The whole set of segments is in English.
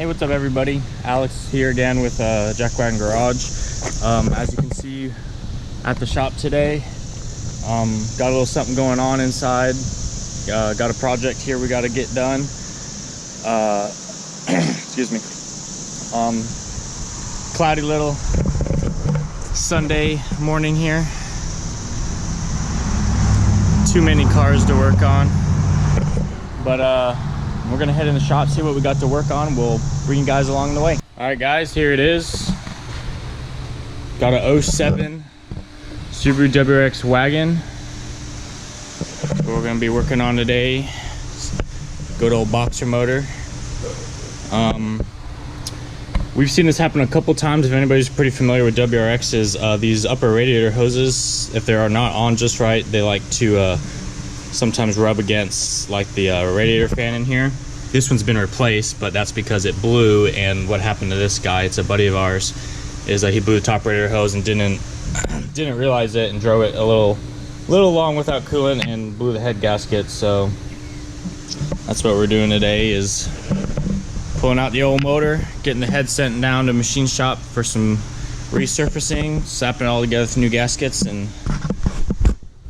Hey, what's up everybody? Alex here again with Jack Wagon Garage. As you can see at the shop today, got a little something going on inside. Got a project here we got to get done. Excuse me. Cloudy little Sunday morning here. Too many cars to work on, but we're gonna head in the shop, see what we got to work on. We'll bring you guys along the way. All right guys, here it is. Got a 07 Subaru WRX wagon. What we're gonna be working on today. Good old boxer motor. We've seen this happen a couple times. If anybody's pretty familiar with WRXs, these upper radiator hoses, if they are not on just right, they like to sometimes rub against like the radiator fan in here. This one's been replaced, but that's because it blew. And what happened to this guy, it's a buddy of ours, is that he blew the top radiator hose and didn't realize it and drove it a little long without coolant and blew the head gasket. So that's what we're doing today, is pulling out the old motor, getting the head sent down to machine shop for some resurfacing, slapping it all together with new gaskets, and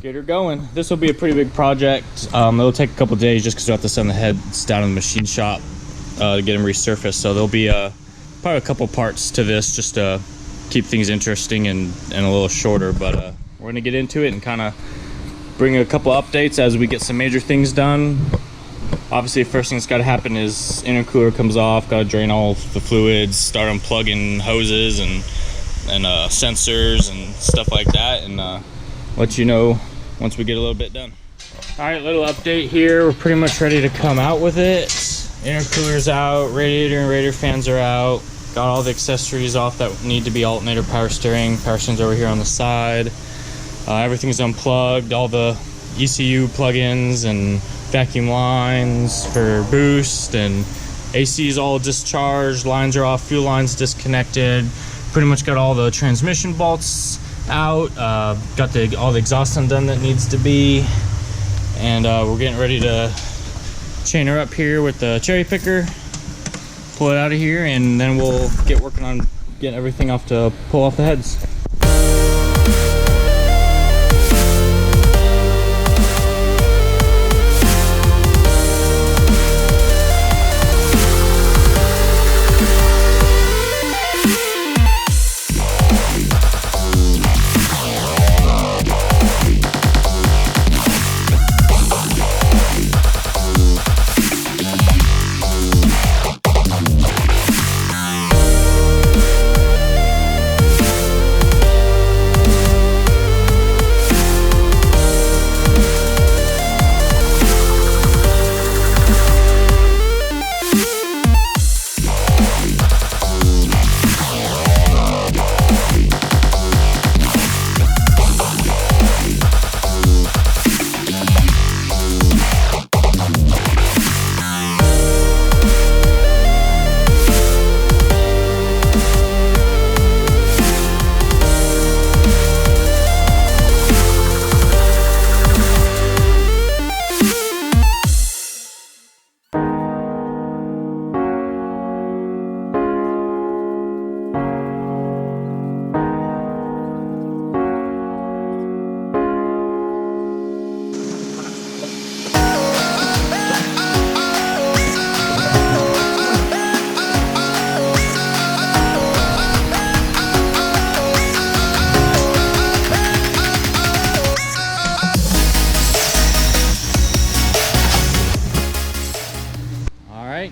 get her going. This will be a pretty big project. It'll take a couple days just because we'll have to send the heads down to the machine shop to get them resurfaced. So there'll be probably a couple parts to this just to keep things interesting and a little shorter. But we're gonna get into it and kind of bring a couple updates as we get some major things done. Obviously, the first thing that's got to happen is intercooler comes off. Got to drain all the fluids, start unplugging hoses and sensors and stuff like that, and let you know once we get a little bit done. All right, little update here. We're pretty much ready to come out with it. Intercooler's out, radiator and radiator fans are out. Got all the accessories off that need to be: alternator, power steering's over here on the side. Everything's unplugged, all the ECU plugins and vacuum lines for boost, and AC is all discharged, lines are off, fuel lines disconnected. Pretty much got all the transmission bolts out, got all the exhaust undone that needs to be, and we're getting ready to chain her up here with the cherry picker, pull it out of here, and then we'll get working on getting everything off to pull off the heads.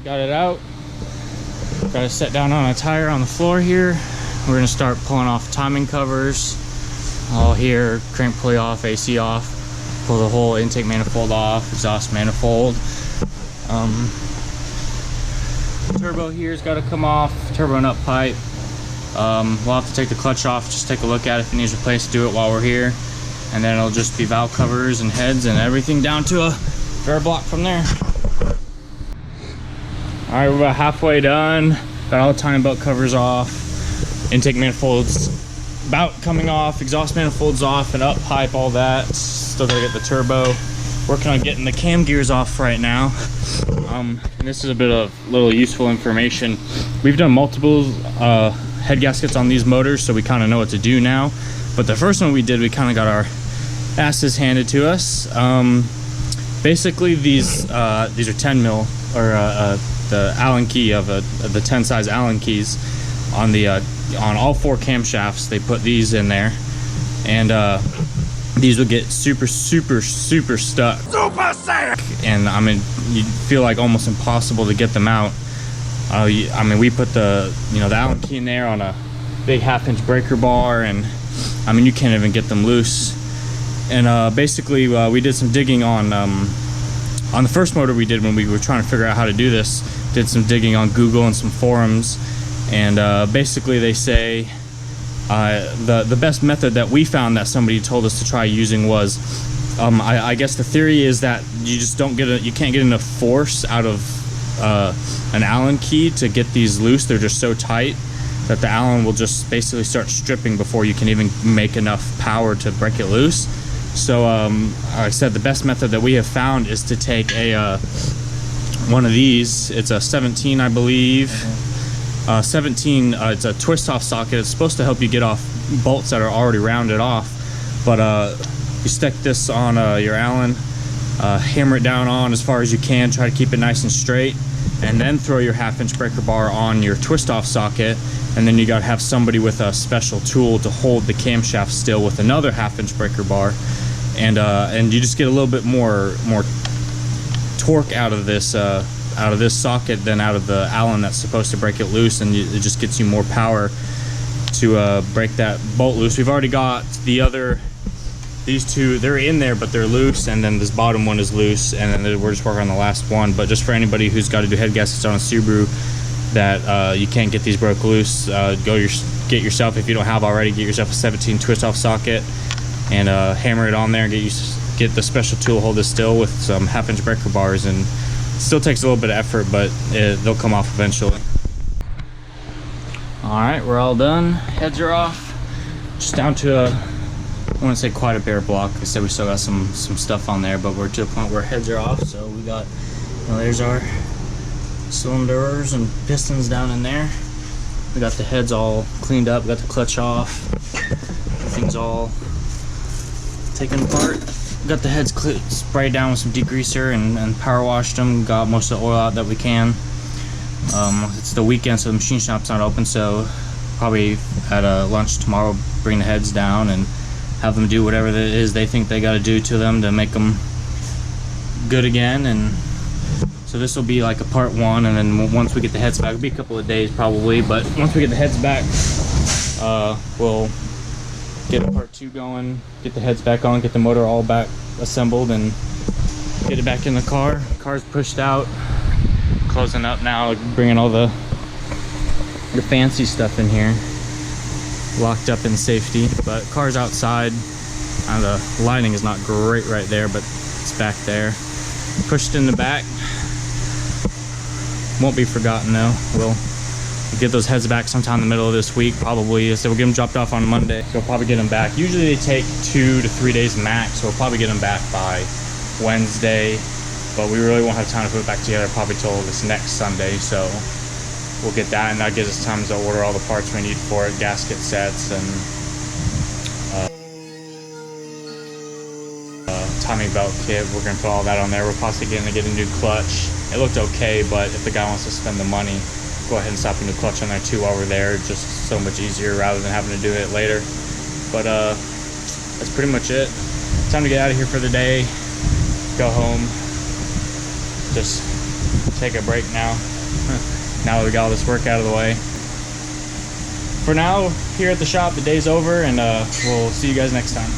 Got it out. Got it set down on a tire on the floor here. We're gonna start pulling off timing covers. All here, crank pulley off, AC off. Pull the whole intake manifold off, exhaust manifold. Turbo here's got to come off, turbo and up pipe. We'll have to take the clutch off, just take a look at it. If it needs replaced, do it while we're here. And then it'll just be valve covers and heads and everything down to a fair block from there. All right, we're about halfway done. Got all the timing belt covers off. Intake manifolds about coming off. Exhaust manifolds off and up pipe, all that. Still gotta get the turbo working on getting the cam gears off right now. And this is a bit of little useful information. We've done multiple head gaskets on these motors, so we kind of know what to do now. But the first one we did, we kind of got our asses handed to us. Basically, these are 10 mil, or the Allen key of the 10 size Allen keys on the on all 4 camshafts. They put these in there, and these will get super stuck. Super sick! And I mean, you feel like almost impossible to get them out. I mean, we put the the Allen key in there on a big 1/2-inch breaker bar, and I mean, you can't even get them loose. And basically, we did some digging on the first motor we did when we were trying to figure out how to do this. Did some digging on Google and some forums, and basically they say the best method that we found that somebody told us to try using was, I guess the theory is that you just you can't get enough force out of an Allen key to get these loose. They're just so tight that the Allen will just basically start stripping before you can even make enough power to break it loose. So like I said, the best method that we have found is to take a one of these. It's a 17, I believe. 17, it's a twist off socket. It's supposed to help you get off bolts that are already rounded off, but you stick this on your Allen, hammer it down on as far as you can, try to keep it nice and straight, and then throw your 1/2-inch breaker bar on your twist off socket, and then you got to have somebody with a special tool to hold the camshaft still with another 1/2-inch breaker bar, and you just get a little bit more torque out of this socket than out of the Allen that's supposed to break it loose, and it just gets you more power to break that bolt loose. We've already got these two, they're in there, but they're loose, and then this bottom one is loose, and then we're just working on the last one. But just for anybody who's got to do head gaskets on a Subaru that you can't get these broke loose, get yourself, if you don't have already, get yourself a 17 twist off socket and hammer it on there, and get the special tool, hold this still with some 1/2-inch breaker bars, and it still takes a little bit of effort, but they'll come off eventually. All right, we're all done. Heads are off. Just down to I wouldn't say quite a bare block. I said we still got some stuff on there, but we're to the point where heads are off. So we got, there's our cylinders and pistons down in there. We got the heads all cleaned up. We got the clutch off. Everything's all taken apart. We got the heads sprayed down with some degreaser and power washed them. Got most of the oil out that we can. It's the weekend, so the machine shop's not open. So probably at lunch tomorrow, bring the heads down and have them do whatever it is they think they got to do to them to make them good again. And so this will be like a part 1, and then once we get the heads back, it'll be a couple of days probably, but once we get the heads back, we'll get a part 2 going, get the heads back on, get the motor all back assembled, and get it back in the car. Car's pushed out, closing up now, bringing all the fancy stuff in here, locked up in safety. But car's outside, the lighting is not great right there, but it's back there, pushed in the back. Won't be forgotten though. We'll get those heads back sometime in the middle of this week probably. So we'll get them dropped off on Monday, so we'll probably get them back. Usually they take 2 to 3 days max, so we'll probably get them back by Wednesday, but we really won't have time to put it back together probably till this next Sunday. So we'll get that, and that gives us time to order all the parts we need for it, gasket sets and timing belt kit. We're gonna put all that on there. We're possibly gonna get a new clutch. It looked okay, but if the guy wants to spend the money, go ahead and slap a new clutch on there too while we're there. Just so much easier rather than having to do it later. But that's pretty much it. Time to get out of here for the day, go home, just take a break now. Now that we got all this work out of the way. For now, here at the shop, the day's over, and we'll see you guys next time.